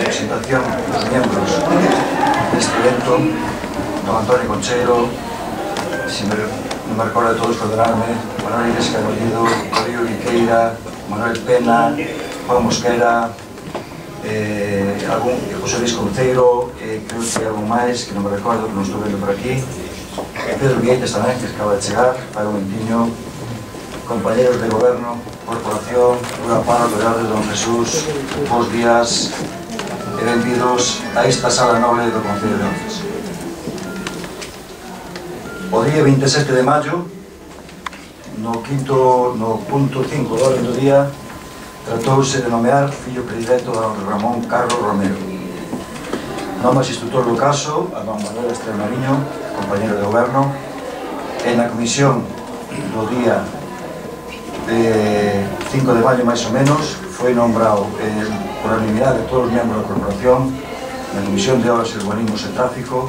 de presentación dos miembros deste evento, don Antonio Concheiro, se non me recordo de todos coordenarme, Manuel Iglesias Carballido, Rodrigo Viqueira, Manuel Pena, Juan Mosquera, José Luis Conceiro, creo que algo máis que non me recordo, que non estou vendo por aquí, Pedro Vieites tamén, que acaba de chegar, para un mentiño, compañeros de goberno, corporación, unha pala de don Jesús, bons días e benvidos a esta sala noble do Concello de Ordes. O día 27 de maio, no punto 5 do orden do día, tratouse de nomear fillo predilecto a don Ramón Carro Romero. Nomas instructor do caso a don Manuel Estremariño, compañero de goberno, e na comisión do día 5 de maio máis ou menos foi nombrado por unanimidade de todos os membros da corporación na comisión de obras, urbanismos e tráfico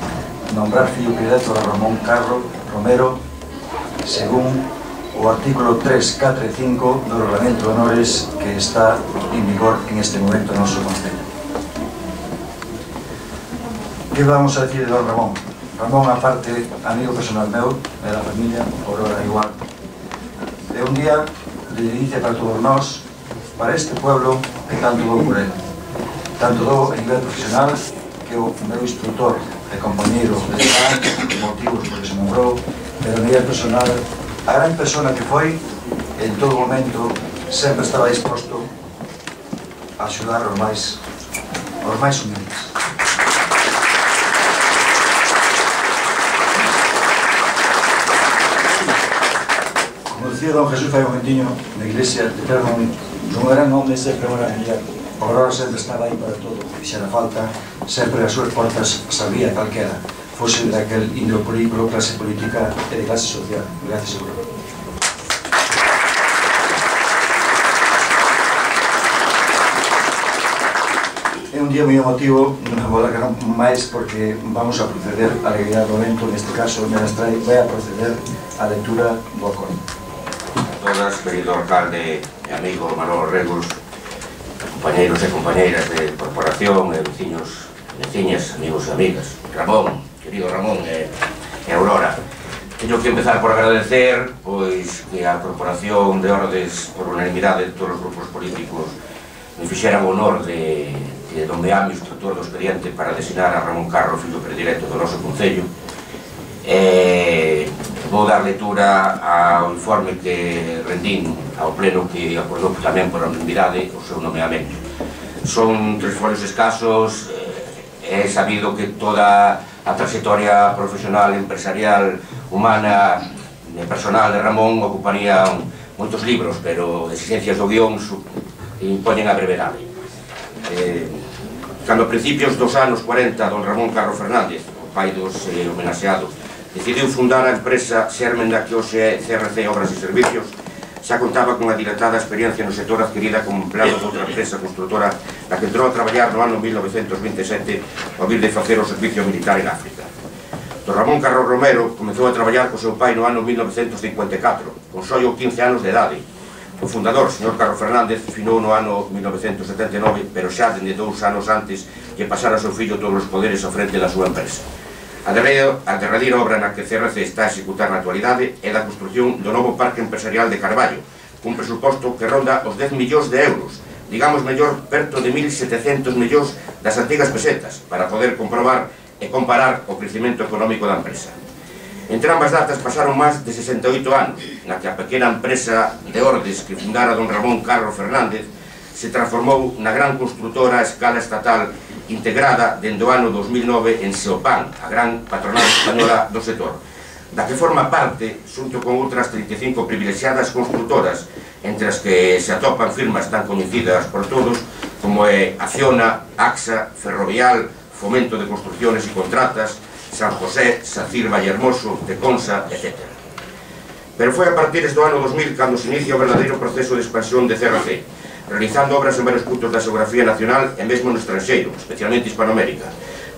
nombrar fillo predilecto a Ramón Carro Romero según o artículo 3, 4 e 5 do Reglamento de Honores que está en vigor en este momento no noso Concello. Que vamos a decir de don Ramón? Ramón, aparte, amigo personal meu e da familia, por hora igual, é un día de delicia para todos nós, para este pueblo que tanto dou por ele. Tanto dou a nivel profesional que o meu instructor e compañeiro de edad, motivos por que se nombrou, pero a nivel personal, a gran persona que foi, en todo momento, sempre estaba disposto a axudar aos máis humildes. Como dicía don Jesús fai un momentiño na iglesia, non era un homem sempre unha muller, o Aurora sempre estaba aí para todo, e se era falta, sempre as súas portas sabía calquera, fose daquel índole político, clase política e de clase social. Gracias, Aurora. É un día moi emotivo, non vou dar máis porque vamos a proceder a legalidade do evento, neste caso, vai a proceder a lectura do acordo. Todas, querido alcalde e amigo Manolo Regos, compañeiros e compañeiras de corporación e veciños, veciñas, amigos e amigas, Ramón, querido Ramón e Aurora, teño que empezar por agradecer pois que a Corporación de Ordes, por unanimidade de todos os grupos políticos, me fixeran o honor de nomearme instructor do expediente para designar a Ramón Carro, fillo predilecto do noso Concello. Vou dar lectura ao informe que rendín ao pleno que acordou tamén por unanimidade o seu nomeamento. Son 3 folios escasos, é sabido que toda a trayectoria profesional, empresarial, humana e personal de Ramón ocuparía moitos libros, pero exigencias do guión impoñen a brevedade. Cando a principios dos anos 40 don Ramón Carro Fernández, o pai dos homenaxeados, decidiu fundar a empresa xermen da que hoxe é CRC Obras e Servicios, xa contaba con unha dilatada experiencia no sector adquirida como empleado de outra empresa constructora na que entrou a traballar no ano 1927 ao vir de facer o servicio militar en África. Don Ramón Carro Romero comezou a traballar co seu pai no ano 1954, con só 15 anos de idade. O fundador, señor Carro Fernández, finou no ano 1979, pero xa dende 2 anos antes que pasara ao seu fillo todos os poderes ao frente da súa empresa. A derradeira obra na que CRC está a executar na actualidade é da construción do novo parque empresarial de Carballo, cun presuposto que ronda os 10 millóns de euros, digamos mellor, perto de 1.700 millóns das antigas pesetas, para poder comprobar e comparar o crecimento económico da empresa. Entre ambas datas pasaron máis de 68 anos, na que a pequena empresa de Ordes que fundara don Ramón Carro Fernández se transformou na gran construtora a escala estatal integrada dende o ano 2009 en Seopan, a gran patronal española do sector, da que forma parte, xunto con outras 35 privilexiadas constructoras, entre as que se atopan firmas tan coñecidas por todos como é Acciona, AXA, Ferrovial, Fomento de Construcciones e Contratas, San José, Sacir Vallehermoso, Teconsa, etc. Pero foi a partir do ano 2000 cando se inicia o verdadeiro proceso de expansión de CRC, realizando obras en varios puntos da xeografía nacional e mesmo no estranxeiro, especialmente Hispanoamérica,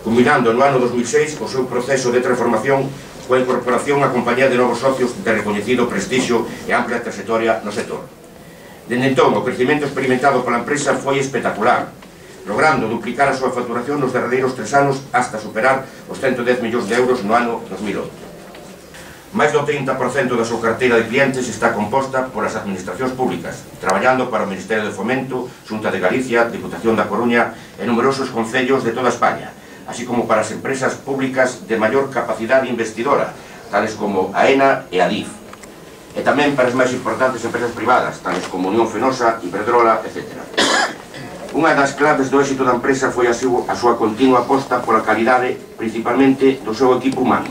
combinando no ano 2006 o seu proceso de transformación coa incorporación a compañía de novos socios de recoñecido prestixio e amplia trayectoria no sector. Dende entón, o crecimento experimentado pola empresa foi espectacular, logrando duplicar a súa facturación nos derradeiros 3 anos hasta superar os 110 millóns de euros no ano 2008. Máis do 30% da súa carteira de clientes está composta polas administracións públicas, traballando para o Ministerio de Fomento, Xunta de Galicia, Diputación da Coruña e numerosos concellos de toda España, así como para as empresas públicas de maior capacidade investidora, tales como AENA e ADIF, e tamén para as máis importantes empresas privadas, tales como Unión Fenosa, Iberdrola, etc. Unha das claves do éxito da empresa foi a súa continua aposta pola calidade, principalmente do seu equipo humano.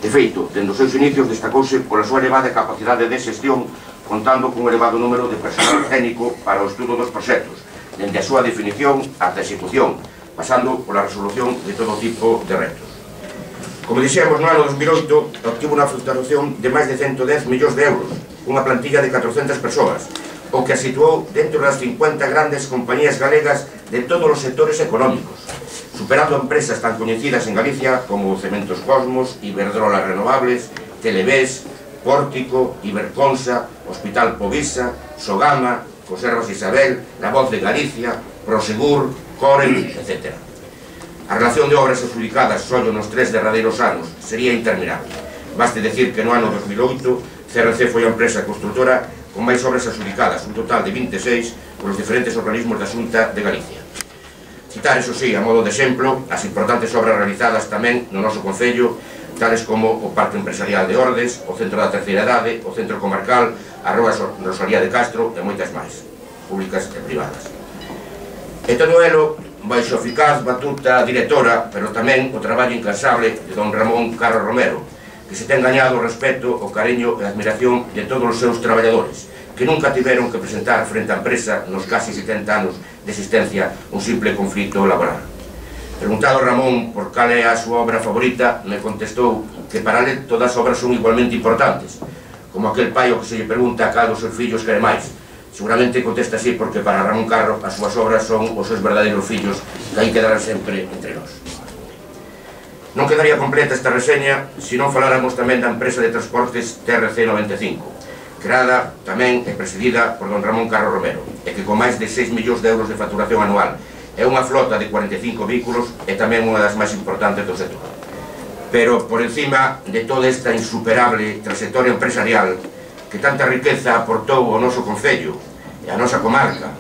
De feito, dende os seus inicios destacouse pola súa elevada capacidade de xestión, contando cun elevado número de personal técnico para o estudo dos proxectos, dende a súa definición ata a execución, pasando pola resolución de todo tipo de retos. Como dixemos, no ano 2008 obtivo unha facturación de máis de 110 millóns de euros, unha plantilla de 400 persoas, o que a situou dentro das 50 grandes compañías galegas de todos os sectores económicos, superando empresas tan coñecidas en Galicia como Cementos Cosmos, Iberdrola Renovables, Televés, Pórtico, Iberconsa, Hospital Povisa, Sogama, Conservas Isabel, La Voz de Galicia, Prosegur, Corel, etc. A relación de obras adjudicadas só nos 3 derradeiros anos sería interminable. Baste decir que no ano 2008 CRC foi a empresa construtora con máis obras adjudicadas, un total de 26 polos diferentes organismos da Xunta de Galicia. Citar, eso sí, a modo de exemplo, as importantes obras realizadas tamén no noso concello, tales como o Parque Empresarial de Ordes, o Centro da Terceira Idade, o Centro Comarcal, a Rúa Rosalía de Castro e moitas máis, públicas e privadas. E todo elo baixo a eficaz batuta directora, pero tamén o traballo incansable de don Ramón Carro Romero, que se ten gañado o respeto, o cariño e a admiración de todos os seus traballadores, que nunca tiveron que presentar frente á empresa nos casi 70 anos de existencia un simple conflito laboral. Preguntado Ramón por cal é a súa obra favorita, me contestou que para ele todas as obras son igualmente importantes, como aquel pai o que se lle pregunta a cal dos seus fillos quere máis. Seguramente contesta así porque para Ramón Carro as súas obras son os seus verdadeiros fillos que aí quedarán sempre entre nós. Non quedaría completa esta reseña se non faláramos tamén da empresa de transportes TRC 95, creada tamén e presidida por don Ramón Carro Romero, e que con máis de 6 millóns de euros de facturación anual é unha flota de 45 vehículos e tamén unha das máis importantes do sector. Pero por encima de toda esta insuperable trayectoria empresarial que tanta riqueza aportou ao noso concello e á nosa comarca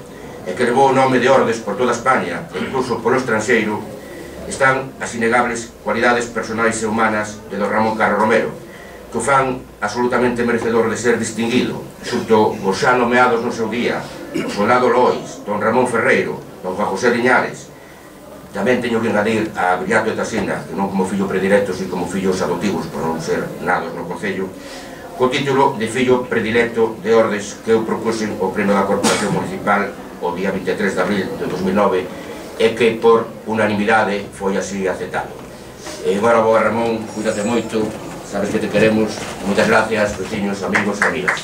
e que levou o nome de Ordes por toda España e incluso polo estranxeiro, están as innegables cualidades personais e humanas de don Ramón Carro Romero, que o fan absolutamente merecedor de ser distinguido xunto os xa nomeados no seu día, o soldado Lois, don Ramón Ferreiro, don Juan José Liñares. Tamén teño que engadir a Viriato e Tasina, que non como fillo predilecto, sino como fillos adoptivos, por non ser nados no concello, co título de fillo predilecto de Ordes que eu propuse o premio da Corporación Municipal o día 23 de abril de 2009 e que por unanimidade foi así aceptado. E agora, boa Ramón, cuídate moito, sabes que te queremos. Moitas gracias, veciños, amigos e amigas.